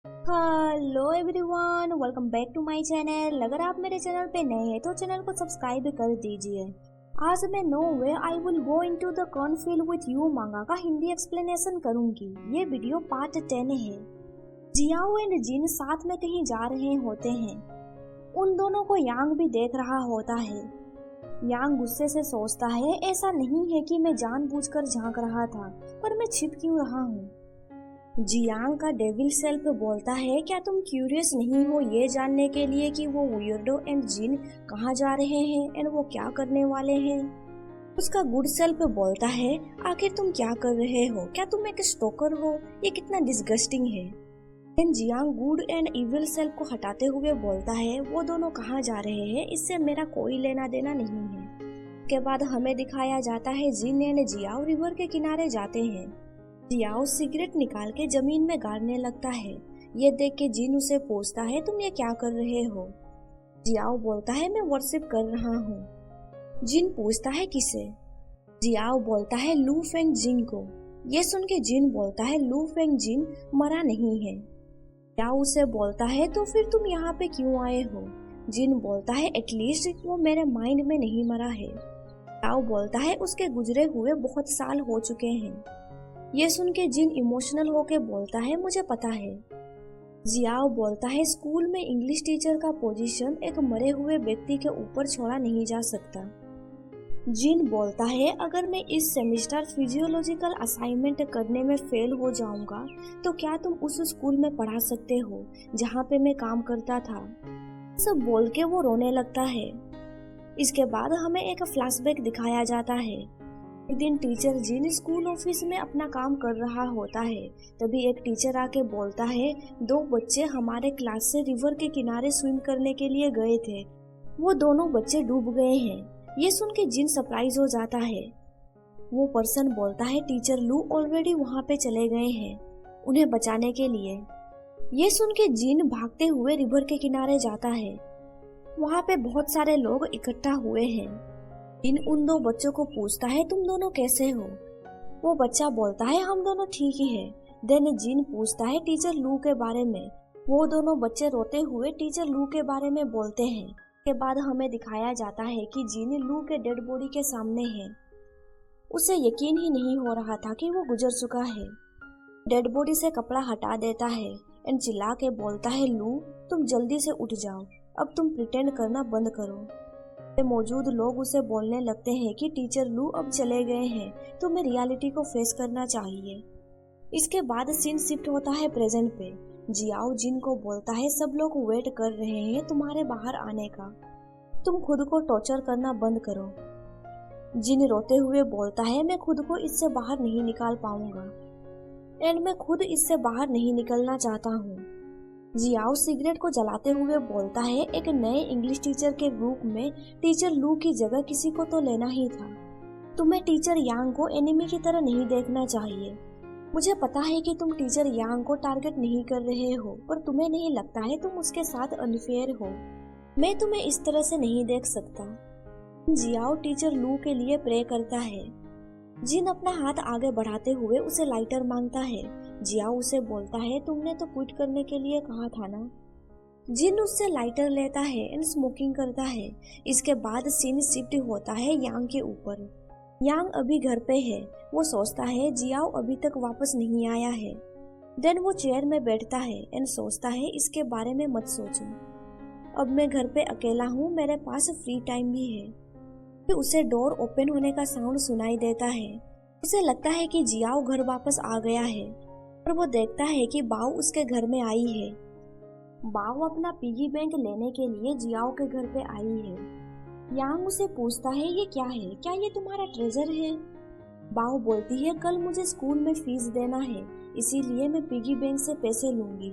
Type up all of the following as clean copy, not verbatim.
Hello everyone, welcome back to my channel. अगर आप मेरे चैनल पे नए हैं तो चैनल को सब्सक्राइब कर दीजिए। आज मैं no way I will go into the cornfield with you manga का हिंदी एक्सप्लेनेशन करूंगी। ये वीडियो पार्ट 10 है। जियाओ एंड जिन साथ में कहीं जा रहे होते हैं। उन दोनों को यांग भी देख रहा होता है। यांग गुस्से से सोचता है, ऐसा नहीं है कि मैं जानबूझकर झांक रहा था, पर मैं छिप क्यों रहा हूँ। जियांग का डेविल सेल्फ बोलता है, क्या तुम क्यूरियस नहीं हो ये जानने के लिए कि वो वियर्डो एंड जिन कहाँ जा रहे हैं एंड वो क्या करने वाले हैं। उसका गुड सेल्फ बोलता है, आखिर तुम क्या कर रहे हो, क्या तुम एक स्टोकर हो, ये कितना डिस्गस्टिंग है। लेकिन Jiang good and evil self को हटाते हुए बोलता है, वो दोनों कहाँ जा रहे हैं इससे मेरा कोई लेना देना नहीं है। उसके बाद हमें दिखाया जाता है जिन एंड जियाओ रिवर के किनारे जाते हैं। जियाओ सिगरेट निकाल के जमीन में गाड़ने लगता है। ये देख के जिन उसे पूछता है, तुम ये क्या कर रहे हो। जियाओ बोलता है, मैं वर्शिप कर रहा हूँ। जिन पूछता है, किसे। जियाओ बोलता है, लू फेंग जिन को। ये सुन के जिन बोलता है, लू फेंग जिन मरा नहीं है। जियाओ उसे बोलता है, तो फिर तुम यहाँ पे क्यों आए हो। जिन बोलता है, एटलीस्ट वो मेरे माइंड में नहीं मरा है। जियाओ बोलता है, उसके गुजरे हुए बहुत साल हो चुके हैं। ये सुन के जिन इमोशनल होके बोलता है, मुझे पता है। जियाओ बोलता है, स्कूल में इंग्लिश टीचर का पोजीशन एक मरे हुए व्यक्ति के ऊपर छोड़ा नहीं जा सकता। जिन बोलता है, अगर मैं इस सेमेस्टर फिजियोलॉजिकल असाइनमेंट करने में फेल हो जाऊंगा तो क्या तुम उस स्कूल में पढ़ा सकते हो जहाँ पे मैं काम करता था। सब बोल के वो रोने लगता है। इसके बाद हमें एक फ्लैशबैक दिखाया जाता है। एक दिन टीचर जिन स्कूल ऑफिस में अपना काम कर रहा होता है। तभी एक टीचर आके बोलता है, दो बच्चे हमारे क्लास से रिवर के किनारे स्विम करने के लिए गए थे, वो दोनों बच्चे डूब गए हैं। ये सुन के जिन सरप्राइज हो जाता है। वो पर्सन बोलता है, टीचर लू ऑलरेडी वहाँ पे चले गए हैं उन्हें बचाने के लिए। ये सुन के जिन भागते हुए रिवर के किनारे जाता है। वहाँ पे बहुत सारे लोग इकट्ठा हुए हैं। जिन उन दो बच्चों को पूछता है, तुम दोनों कैसे हो। वो बच्चा बोलता है, हम दोनों ठीक ही है। देन जिन पूछता है टीचर लू के बारे में। वो दोनों बच्चे रोते हुए टीचर लू के बारे में बोलते हैं। के बाद हमें दिखाया जाता है कि जिन लू के डेड बॉडी के सामने है। उसे यकीन ही नहीं हो रहा था कि वो गुजर चुका है। डेड बॉडी से कपड़ा हटा देता है एंड चिल्ला के बोलता है, लू तुम जल्दी से उठ जाओ, अब तुम प्रिटेंड करना बंद करो। मौजूद लोग उसे बोलने लगते हैं कि टीचर लू अब चले गए हैं, तो मैं रियलिटी को फेस करना चाहिए। इसके बाद सीन शिफ्ट होता है प्रेजेंट पे। जियाओ जिन को बोलता है, सब लोग वेट कर रहे हैं तुम्हारे बाहर आने का, तुम खुद को टॉर्चर करना बंद करो। जिन रोते हुए बोलता है, मैं खुद को इससे बाहर नहीं निकाल पाऊंगा एंड मैं खुद इससे बाहर नहीं निकलना चाहता हूँ। जियाओ सिगरेट को जलाते हुए बोलता है, एक नए इंग्लिश टीचर के रूप में टीचर लू की जगह किसी को तो लेना ही था। तुम्हें टीचर यांग को एनिमी की तरह नहीं देखना चाहिए। मुझे पता है कि तुम टीचर यांग को टारगेट नहीं कर रहे हो, पर तुम्हें नहीं लगता है तुम उसके साथ अनफेयर हो। मैं तुम्हें इस तरह से नहीं देख सकता। जियाओ टीचर लू के लिए प्रे करता है। जिन अपना हाथ आगे बढ़ाते हुए उसे लाइटर मांगता है। जियाओ उसे बोलता है, तुमने तो क्विट करने के लिए कहा था ना। जिन उससे लाइटर लेता है एंड स्मोकिंग करता है। इसके बाद सीन शिफ्ट होता है यांग के ऊपर। यांग अभी घर पे है। वो सोचता है जियाओ अभी तक वापस नहीं आया है। देन वो चेयर में बैठता है एंड सोचता है, इसके बारे में मत सोचो, अब मैं घर पे अकेला हूँ, मेरे पास फ्री टाइम भी है। फिर उसे डोर ओपन होने का साउंड सुनाई देता है। उसे लगता है कि जियाओ घर वापस आ गया है, और वो देखता है कि बाओ उसके घर में आई है। बाओ अपना पिगी बैंक लेने के लिए जियाओ के घर पे आई है। यांग उसे पूछता है, ये क्या है, क्या ये तुम्हारा ट्रेजर है। बाओ बोलती है, कल मुझे स्कूल में फीस देना है, इसीलिए मैं पिगी बैंक से पैसे लूंगी।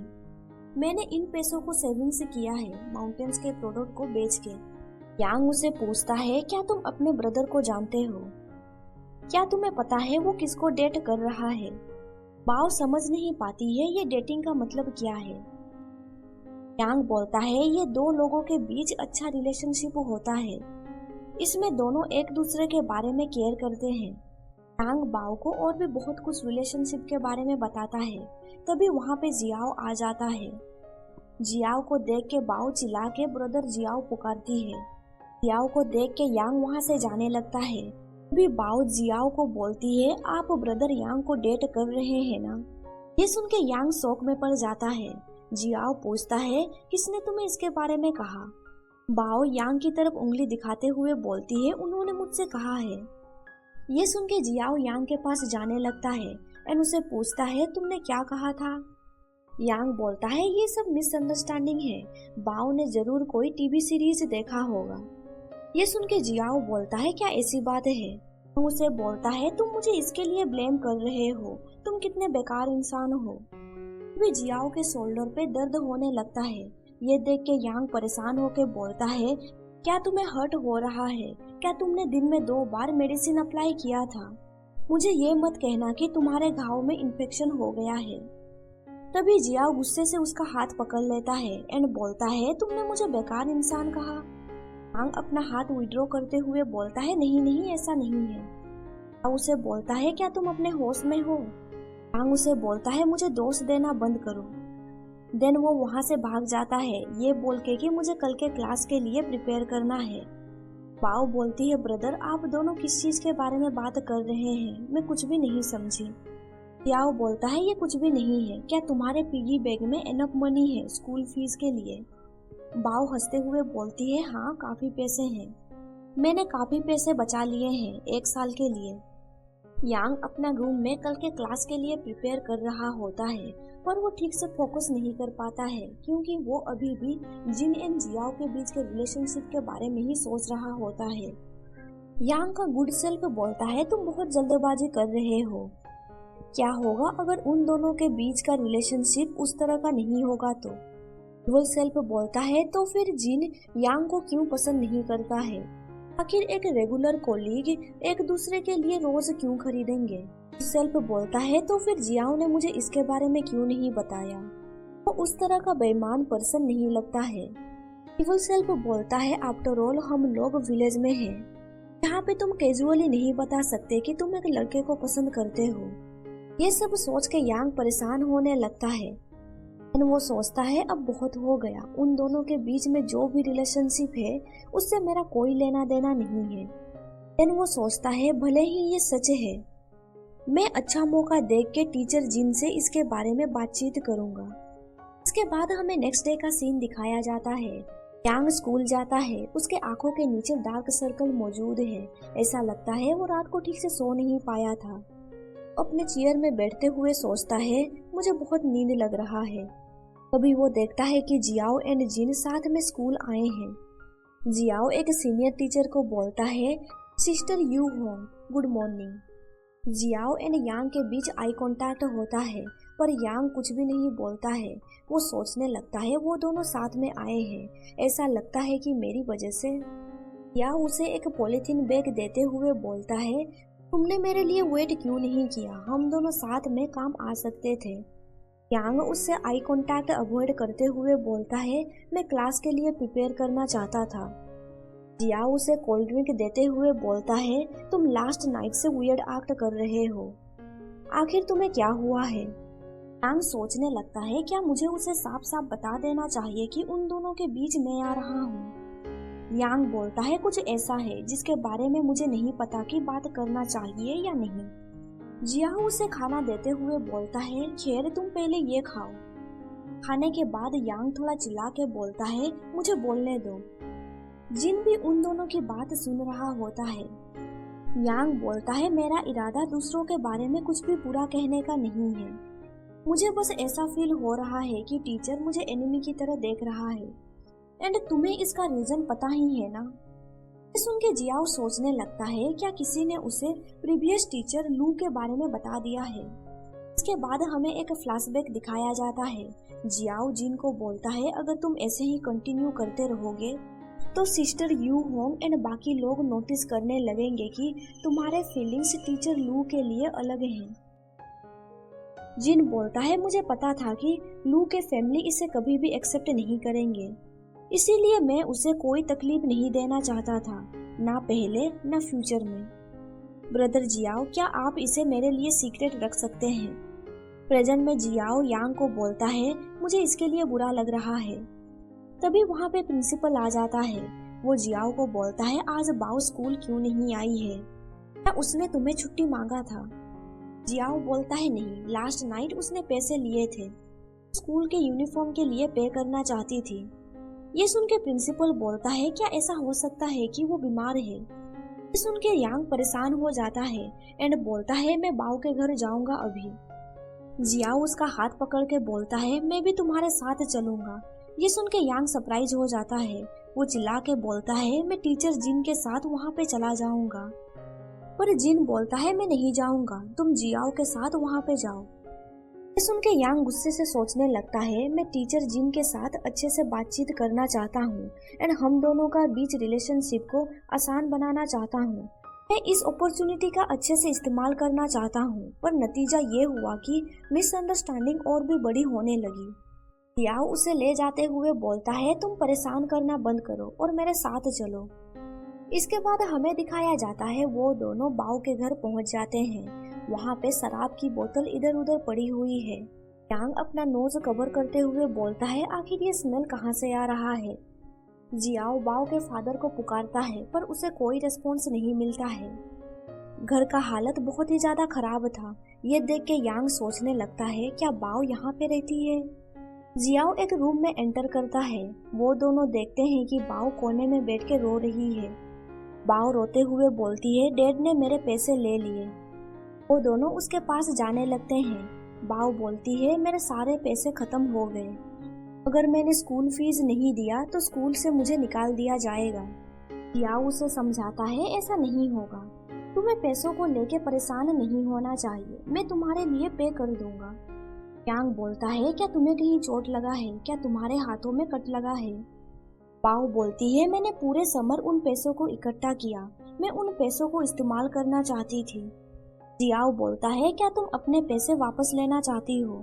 मैंने इन पैसों को सेविंग्स किया है माउंटेन्स के प्रोडक्ट को बेच के। यांग उसे पूछता है, क्या तुम अपने ब्रदर को जानते हो, क्या तुम्हें पता है वो किसको डेट कर रहा है। बाओ समझ नहीं पाती है ये डेटिंग का मतलब क्या है। यांग बोलता है, ये दो लोगों के बीच अच्छा रिलेशनशिप होता है, इसमें दोनों एक दूसरे के बारे में केयर करते हैं। यांग बाओ को और भी बहुत कुछ रिलेशनशिप के बारे में बताता है। तभी वहाँ पे जियाओ आ जाता है। जियाओ को देख के बाओ चिल्ला के ब्रदर जियाओ पुकारती है। जियाओ को देख के यांग वहाँ से जाने लगता है। तभी बाओ जियाओ को बोलती है, आप ब्रदर यांग को डेट कर रहे हैं ना। ये सुन के यांग शौक में पड़ जाता है। जियाओ पूछता है, किसने तुम्हें इसके बारे में कहा। बाओ यांग की तरफ उंगली दिखाते हुए बोलती है, उन्होंने मुझसे कहा है। ये सुन के जियाओ यांग के पास जाने लगता है एंड उसे पूछता है, तुमने क्या कहा था। यांग बोलता है, ये सब मिसअंडरस्टैंडिंग है, बाओ ने जरूर कोई टीवी सीरीज देखा होगा। ये सुन के जियाओ बोलता है, क्या ऐसी बात है। उसे बोलता है, तुम मुझे इसके लिए ब्लेम कर रहे हो, तुम कितने बेकार इंसान हो। भी जियाओ के शोल्डर पे दर्द होने लगता है। ये देख के यांग परेशान होकर बोलता है, क्या तुम्हें हर्ट हो रहा है, क्या तुमने दिन में 2 बार मेडिसिन अप्लाई किया था। मुझे ये मत कहना कि तुम्हारे घाव में इन्फेक्शन हो गया है। तभी जियाओ गुस्से से उसका हाथ पकड़ लेता है एंड बोलता है, तुमने मुझे बेकार इंसान कहा। यांग अपना हाथ विड्रॉ करते हुए बोलता है, नहीं नहीं ऐसा नहीं है। उसे बोलता है, क्या तुम अपने होश में हो। यांग उसे बोलता है, मुझे दोष देना बंद करो। देन वो वहाँ से भाग जाता है, ये बोल के कि मुझे कल के क्लास के लिए प्रिपेयर करना है। बाओ बोलती है, ब्रदर आप दोनों किस चीज के बारे में बात कर रहे हैं, मैं कुछ भी नहीं समझी। याओ बोलता है, ये कुछ भी नहीं है, क्या तुम्हारे पिगी बैग में एनफ मनी है स्कूल फीस के लिए। बाओ हंसते हुए बोलती है, हाँ काफी पैसे हैं, मैंने काफी पैसे बचा लिए हैं 1 साल के लिए। यांग अपना रूम में कल के क्लास के लिए प्रिपेयर कर रहा होता है, पर वो ठीक से फोकस नहीं कर पाता है क्योंकि वो अभी भी जिन एंड जियाओ के बीच के रिलेशनशिप के बारे में ही सोच रहा होता है। यांग का गुड सेल्फ बोलता है, तुम बहुत जल्दबाजी कर रहे हो। क्या होगा अगर उन दोनों के बीच का रिलेशनशिप उस तरह का नहीं होगा तो। इविल सेल्फ बोलता है, तो फिर जिन यांग को क्यों पसंद नहीं करता है, आखिर एक रेगुलर कोलीग एक दूसरे के लिए रोज क्यों खरीदेंगे। सेल्फ बोलता है, तो फिर जियाओ ने मुझे इसके बारे में क्यों नहीं बताया, वो उस तरह का बेईमान पर्सन नहीं लगता है। इविल सेल्फ बोलता है, आफ्टर ऑल हम लोग विलेज में हैं, यहाँ पे तुम कैजुअली नहीं बता सकते कि तुम एक लड़के को पसंद करते हो। ये सब सोच के यांग परेशान होने लगता है। वो सोचता है अब बहुत हो गया, उन दोनों के बीच में जो भी रिलेशनशिप है उससे मेरा कोई लेना देना नहीं है। देन वो सोचता है भले ही ये सच है, मैं अच्छा मौका देख के टीचर जिन से इसके बारे में बातचीत करूंगा। इसके बाद हमें नेक्स्ट डे का सीन दिखाया जाता है। यांग स्कूल जाता है, उसके आंखों के नीचे डार्क सर्कल मौजूद है, ऐसा लगता है वो रात को ठीक से सो नहीं पाया था। अपने चेयर में बैठते हुए सोचता है, मुझे बहुत नींद लग रहा है। तभी वो देखता है कि जियाओ एंड जिन साथ में स्कूल आए हैं। जियाओ एक सीनियर टीचर को बोलता है, sister Yu Hong good morning. Jiao and Yang के बीच आई कांटेक्ट होता है, पर यांग कुछ भी नहीं बोलता है। वो सोचने लगता है वो दोनों साथ में आए हैं, ऐसा लगता है कि मेरी वजह से। या उसे एक पॉलिथीन बैग देते हुए बोलता है, तुमने मेरे लिए वेट क्यों नहीं किया, हम दोनों साथ में काम आ सकते थे। यांग उससे आई कांटेक्ट अवॉइड करते हुए बोलता है, मैं क्लास के लिए प्रिपेयर करना चाहता था। जिया उसे कोल्ड ड्रिंक देते हुए बोलता है, तुम लास्ट नाइट से वियर्ड एक्ट कर रहे हो, आखिर तुम्हें क्या हुआ है। यांग सोचने लगता है, क्या मुझे उसे साफ साफ बता देना चाहिए कि उन दोनों के बीच मैं आ रहा हूँ। यांग बोलता है, कुछ ऐसा है जिसके बारे में मुझे नहीं पता कि बात करना चाहिए या नहीं। जिया उसे खाना देते हुए बोलता है, खैर तुम पहले ये खाओ। खाने के बाद यांग थोड़ा चिल्ला के बोलता है, मुझे बोलने दो। जिन भी उन दोनों की बात सुन रहा होता है। यांग बोलता है, मेरा इरादा दूसरों के बारे में कुछ भी बुरा कहने का नहीं है, मुझे बस ऐसा फील हो रहा है कि टीचर मुझे एनिमी की तरह देख रहा है एंड तुम्हें इसका रीजन पता ही है ना। सुन के जियाओ सोचने लगता है, क्या किसी ने उसे प्रीवियस टीचर लू के बारे में बता दिया है। इसके बाद हमें एक फ्लैशबैक दिखाया जाता है। जियाओ जिन को बोलता है, अगर तुम ऐसे ही कंटिन्यू करते रहोगे तो सिस्टर यू होंग एंड बाकी लोग नोटिस करने लगेंगे कि तुम्हारे फीलिंग्स टीचर लू के लिए अलग हैं। जिन बोलता है, मुझे पता था कि लू के फैमिली इसे कभी भी एक्सेप्ट नहीं करेंगे, इसीलिए मैं उसे कोई तकलीफ नहीं देना चाहता था, ना पहले ना फ्यूचर में। ब्रदर जियाओ, क्या आप इसे मेरे लिए सीक्रेट रख सकते हैं? प्रेजेंट में जियाओ यांग को बोलता है, मुझे इसके लिए बुरा लग रहा है। तभी वहाँ पे प्रिंसिपल आ जाता है। वो जियाओ को बोलता है, आज बाओ स्कूल क्यों नहीं आई है? क्या उसने तुम्हें छुट्टी मांगा था? जियाओ बोलता है, नहीं, लास्ट नाइट उसने पैसे लिए थे, स्कूल के यूनिफॉर्म के लिए पे करना चाहती थी। ये सुन के प्रिंसिपल बोलता है, क्या ऐसा हो सकता है कि वो बीमार है? ये सुन के यांग परेशान हो जाता है एंड बोलता है, मैं बाओ के घर जाऊंगा अभी। जियाओ उसका हाथ पकड़ के बोलता है, मैं भी तुम्हारे साथ चलूंगा। ये सुन के यांग सरप्राइज हो जाता है। वो चिल्ला के बोलता है, मैं टीचर जिन के साथ वहाँ पे चला जाऊंगा। पर जिन बोलता है, मैं नहीं जाऊंगा, तुम जियाओ के साथ वहाँ पे जाओ। ये सुन के यांग गुस्से से सोचने लगता है, मैं टीचर जिन के साथ अच्छे से बातचीत करना चाहता हूँ एंड हम दोनों का बीच रिलेशनशिप को आसान बनाना चाहता हूँ। मैं इस अपॉर्चुनिटी का अच्छे से इस्तेमाल करना चाहता हूँ, पर नतीजा ये हुआ कि मिसअंडरस्टैंडिंग और भी बड़ी होने लगी। जियाओ उसे ले जाते हुए बोलता है, तुम परेशान करना बंद करो और मेरे साथ चलो। इसके बाद हमें दिखाया जाता है वो दोनों बाओ के घर पहुंच जाते हैं। वहाँ पे शराब की बोतल इधर उधर पड़ी हुई है। यांग अपना नोज कवर करते हुए बोलता है, आखिर ये स्मेल कहाँ से आ रहा है? जियाओ बाओ के फादर को पुकारता है पर उसे कोई रिस्पॉन्स नहीं मिलता है। घर का हालत बहुत ही ज्यादा खराब था। ये देख के यांग सोचने लगता है, क्या बाओ यहाँ पे रहती है? जियाओ एक रूम में एंटर करता है। वो दोनों देखते हैं कि बाओ कोने में बैठ के रो रही है। बाओ रोते हुए बोलती है, डैड ने मेरे पैसे ले लिए। वो दोनों उसके पास जाने लगते हैं। बाओ बोलती है, मेरे सारे पैसे खत्म हो गए, अगर मैंने स्कूल फीस नहीं दिया तो स्कूल से मुझे निकाल दिया जाएगा। जियाओ उसे समझाता है, ऐसा नहीं होगा, तुम्हें पैसों को लेके परेशान नहीं होना चाहिए, मैं तुम्हारे लिए पे कर दूंगा। यांग बोलता है, क्या तुम्हें कहीं चोट लगा है? क्या तुम्हारे हाथों में कट लगा है? बाओ बोलती है, मैंने पूरे समर उन पैसों को इकट्ठा किया, मैं उन पैसों को इस्तेमाल करना चाहती थी। जियाओ बोलता है, क्या तुम अपने पैसे वापस लेना चाहती हो?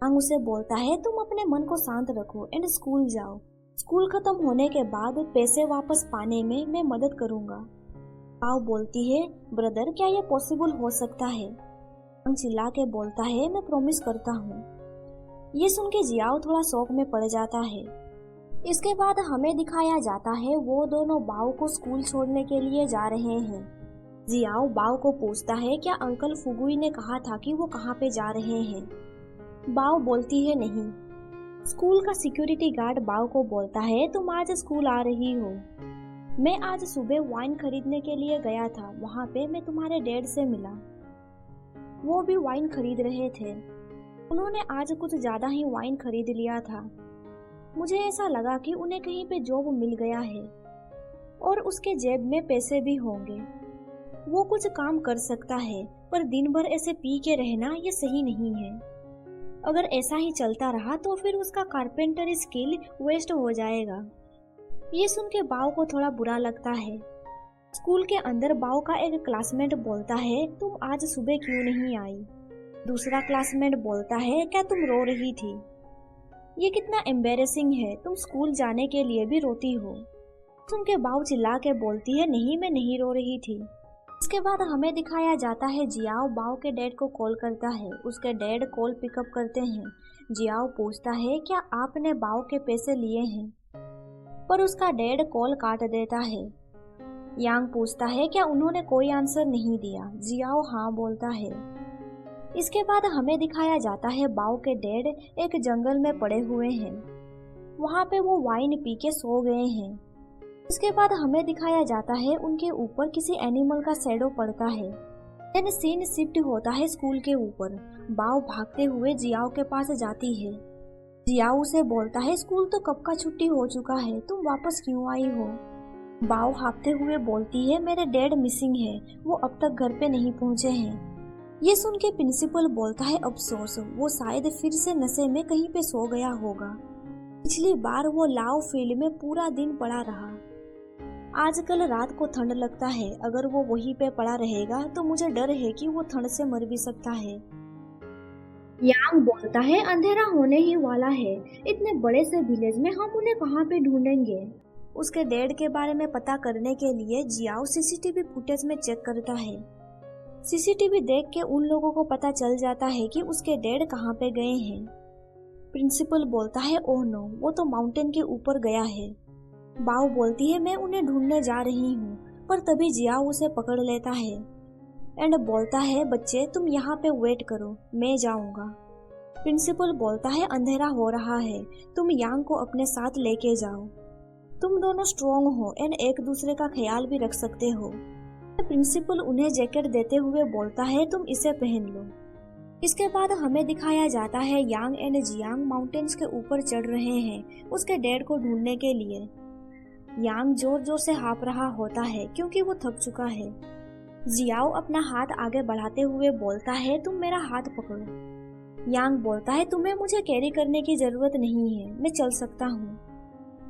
यांग उसे बोलता है, तुम अपने मन को शांत रखो एंड स्कूल जाओ, स्कूल खत्म होने के बाद पैसे वापस पाने में मैं मदद करूंगा। बाओ बोलती है, ब्रदर क्या ये पॉसिबल हो सकता है? यांग चिल्ला के बोलता है, मैं प्रॉमिस करता हूँ। ये सुन के जियाओ थोड़ा शौक में पड़ जाता है। इसके बाद हमें दिखाया जाता है वो दोनों बाओ को स्कूल छोड़ने के लिए जा रहे हैं। जियाओ बाओ को पूछता है, क्या अंकल फुगुई ने कहा था कि वो कहाँ पे जा रहे हैं? बाओ बोलती है, नहीं। स्कूल का सिक्योरिटी गार्ड बाओ को बोलता है, तुम आज स्कूल आ रही हो, मैं आज सुबह वाइन खरीदने के लिए गया था, वहाँ पे मैं तुम्हारे डैड से मिला, वो भी वाइन खरीद रहे थे, उन्होंने आज कुछ ज्यादा ही वाइन खरीद लिया था। मुझे ऐसा लगा कि उन्हें कहीं पे जॉब मिल गया है और उसके जेब में पैसे भी होंगे, वो कुछ काम कर सकता है, पर दिन भर ऐसे पी के रहना ये सही नहीं है। अगर ऐसा ही चलता रहा तो फिर उसका कारपेंटर स्किल वेस्ट हो जाएगा। ये सुन के बाओ को थोड़ा बुरा लगता है। स्कूल के अंदर बाओ का एक क्लासमेट बोलता है, तुम आज सुबह क्यों नहीं आई? दूसरा क्लासमेट बोलता है, क्या तुम रो रही थी? ये कितना एम्बेरेसिंग है, तुम स्कूल जाने के लिए भी रोती हो। सुन के बाओ चिल्ला के बोलती है, नहीं मैं नहीं रो रही थी। इसके बाद हमें दिखाया जाता है जियाओ बाओ के डैड को कॉल करता है। उसके डैड कॉल पिकअप करते हैं। जियाओ पूछता है, क्या आपने बाओ के पैसे लिए हैं? पर उसका डैड कॉल काट देता है। यांग पूछता है, क्या उन्होंने कोई आंसर नहीं दिया? जियाओ हाँ बोलता है। इसके बाद हमें दिखाया जाता है बाओ के डैड एक जंगल में पड़े हुए हैं, वहाँ पे वो वाइन पी के सो गए हैं। इसके बाद हमें दिखाया जाता है उनके ऊपर किसी एनिमल का शैडो पड़ता है। देन सीन शिफ्ट होता है स्कूल के ऊपर। बाओ भागते हुए जियाओ के पास जाती है। जियाओ उसे बोलता है, स्कूल तो कब का छुट्टी हो चुका है, तुम वापस क्यों आई हो? बाओ हाँफते हुए बोलती है, मेरे डैड मिसिंग है, वो अब तक घर पे नहीं पहुँचे हैं। ये सुन के प्रिंसिपल बोलता है, अफसोस, वो शायद फिर से नशे में कहीं पे सो गया होगा, पिछली बार वो लाओ फील्ड में पूरा दिन पड़ा रहा, आजकल रात को ठंड लगता है, अगर वो वहीं पे पड़ा रहेगा तो मुझे डर है कि वो ठंड से मर भी सकता है। यांग बोलता है, अंधेरा होने ही वाला है, इतने बड़े से विलेज में हम उन्हें कहाँ पे ढूंढेंगे? उसके डैड के बारे में पता करने के लिए जियाओ सीसीटीवी फुटेज में चेक करता है। सीसीटीवी देख के उन लोगों को पता चल जाता है कि उसके डैड कहाँ पे गए हैं। प्रिंसिपल बोलता है ओह नो, वो तो माउंटेन के ऊपर गया है। बाओ बोलती है मैं उन्हें ढूंढने जा रही हूँ, पर तभी जियाओ उसे पकड़ लेता है एंड बोलता है बच्चे तुम यहाँ पे वेट करो, मैं जाऊंगा। प्रिंसिपल बोलता है अंधेरा हो रहा है, तुम यांग को अपने साथ लेके जाओ, तुम दोनों स्ट्रॉन्ग हो एंड एक दूसरे का ख्याल भी रख सकते हो। प्रिंसिपल उन्हें जैकेट देते हुए बोलता है तुम इसे पहन लो। इसके बाद हमें दिखाया जाता है यांग एंड जियांग माउंटेन्स के ऊपर चढ़ रहे हैं उसके डैड को ढूंढने के लिए। यांग जोर जोर से हाँफ रहा होता है क्योंकि वो थक चुका है। जियाओ अपना हाथ आगे बढ़ाते हुए बोलता है तुम मेरा हाथ पकड़ो। यांग बोलता है तुम्हें मुझे कैरी करने की जरूरत नहीं है, मैं चल सकता हूँ।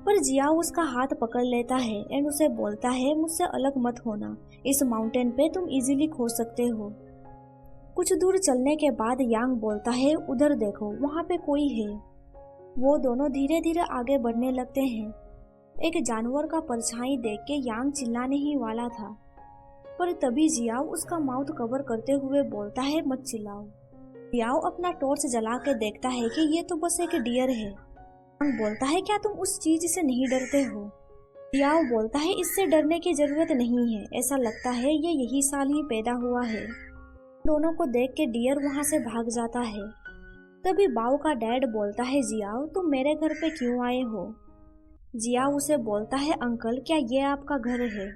पर जियाओ उसका हाथ पकड़ लेता है एंड उसे बोलता है मुझसे अलग मत होना, इस माउंटेन पे तुम इजीली खो सकते हो। कुछ दूर चलने के बाद यांग बोलता है उधर देखो, वहाँ पे कोई है। वो दोनों धीरे धीरे आगे बढ़ने लगते हैं। एक जानवर का परछाई देख के यांग चिल्लाने ही वाला था, पर तभी जियाओ उसका माउथ कवर करते हुए बोलता है मत चिल्लाओ। जियाओ अपना टॉर्च जला के देखता है कि ये तो बस एक डियर है। यांग बोलता है क्या तुम उस चीज से नहीं डरते हो? जियाओ बोलता है इससे डरने की जरूरत नहीं है, ऐसा लगता है ये यही साल ही पैदा हुआ है। दोनों को देख के डियर वहाँ से भाग जाता है। तभी बाओ का डैड बोलता है जियाओ तुम मेरे घर पे क्यों आए हो? जियाओ उसे बोलता है अंकल क्या ये आपका घर है?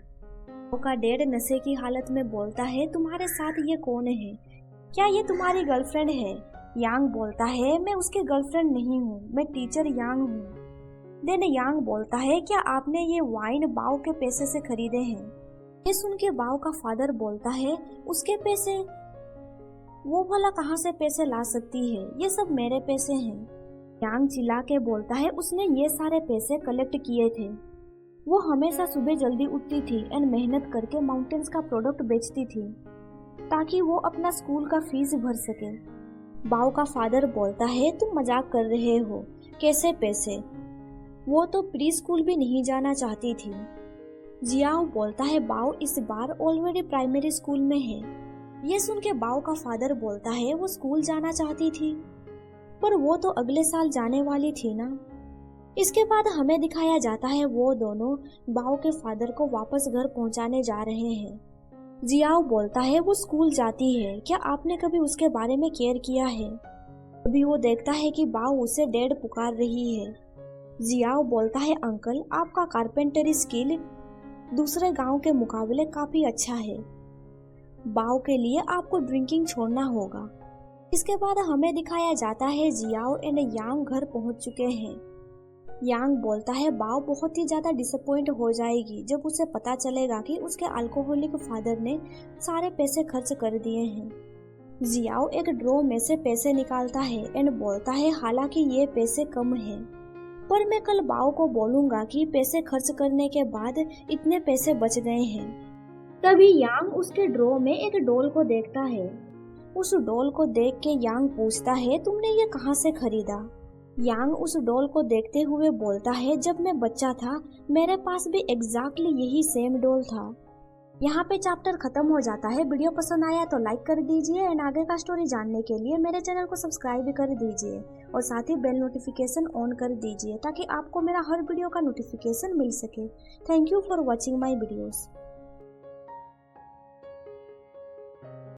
बाओ का डैड नशे की हालत में बोलता है तुम्हारे साथ ये कौन है, क्या ये तुम्हारी गर्लफ्रेंड है? यांग बोलता है मैं उसकी गर्लफ्रेंड नहीं हूँ, मैं टीचर यांग हूँ। देन यांग बोलता है क्या आपने ये वाइन बाओ के पैसे से खरीदे हैं? ये सुन के बाओ का फादर बोलता है उसके पैसे? वो भला कहाँ से पैसे ला सकती है, ये सब मेरे पैसे हैं। यांग चिल्ला के बोलता है उसने ये सारे पैसे कलेक्ट किए थे। वो हमेशा सुबह जल्दी उठती थी एंड मेहनत करके माउंटेन्स का प्रोडक्ट बेचती थी ताकि वो अपना स्कूल का फीस भर सके। बाओ का फादर बोलता है तुम मजाक कर रहे हो, कैसे पैसे? वो तो प्री स्कूल भी नहीं जाना चाहती थी। जियाओ बोलता है बाओ इस बार ऑलरेडी प्राइमरी स्कूल में है। ये सुन के बाओ का फादर बोलता है वो स्कूल जाना चाहती थी, पर वो तो अगले साल जाने वाली थी ना। इसके बाद हमें दिखाया जाता है वो दोनों बाओ के फादर को वापस घर पहुंचाने जा रहे हैं। जियाओ बोलता है वो स्कूल जाती है, क्या आपने कभी उसके बारे में केयर किया है? अभी वो देखता है कि बाओ उसे डैड पुकार रही है। जियाओ बोलता है अंकल आपका कारपेंटरी स्किल दूसरे गांव के मुकाबले काफी अच्छा है, बाओ के लिए आपको ड्रिंकिंग छोड़ना होगा। इसके बाद हमें दिखाया जाता है जियाओ एंड यांग घर पहुंच चुके हैं। यांग बोलता है बाओ बहुत ही ज्यादा डिसअपॉइंट हो जाएगी जब उसे पता चलेगा कि उसके अल्कोहलिक फादर ने सारे पैसे खर्च कर दिए हैं। जियाओ एक ड्रॉ में से पैसे निकालता है एंड बोलता है हालांकि ये पैसे कम है, पर मैं कल बाओ को बोलूंगा कि पैसे खर्च करने के बाद इतने पैसे बच गए हैं। तभी यांग उसके ड्रॉ में एक डॉल को देखता है। उस डॉल को देख के यांग पूछता है तुमने ये कहाँ से खरीदा? यांग उस डॉल को देखते हुए बोलता है जब मैं बच्चा था मेरे पास भी एग्जैक्टली यही सेम डॉल था। यहाँ पे चैप्टर खत्म हो जाता है। वीडियो पसंद आया तो लाइक कर दीजिए एंड आगे का स्टोरी जानने के लिए मेरे चैनल को सब्सक्राइब कर दीजिए और साथ ही बेल नोटिफिकेशन ऑन कर दीजिए ताकि आपको मेरा हर वीडियो का नोटिफिकेशन मिल सके। Thank you for watching my videos.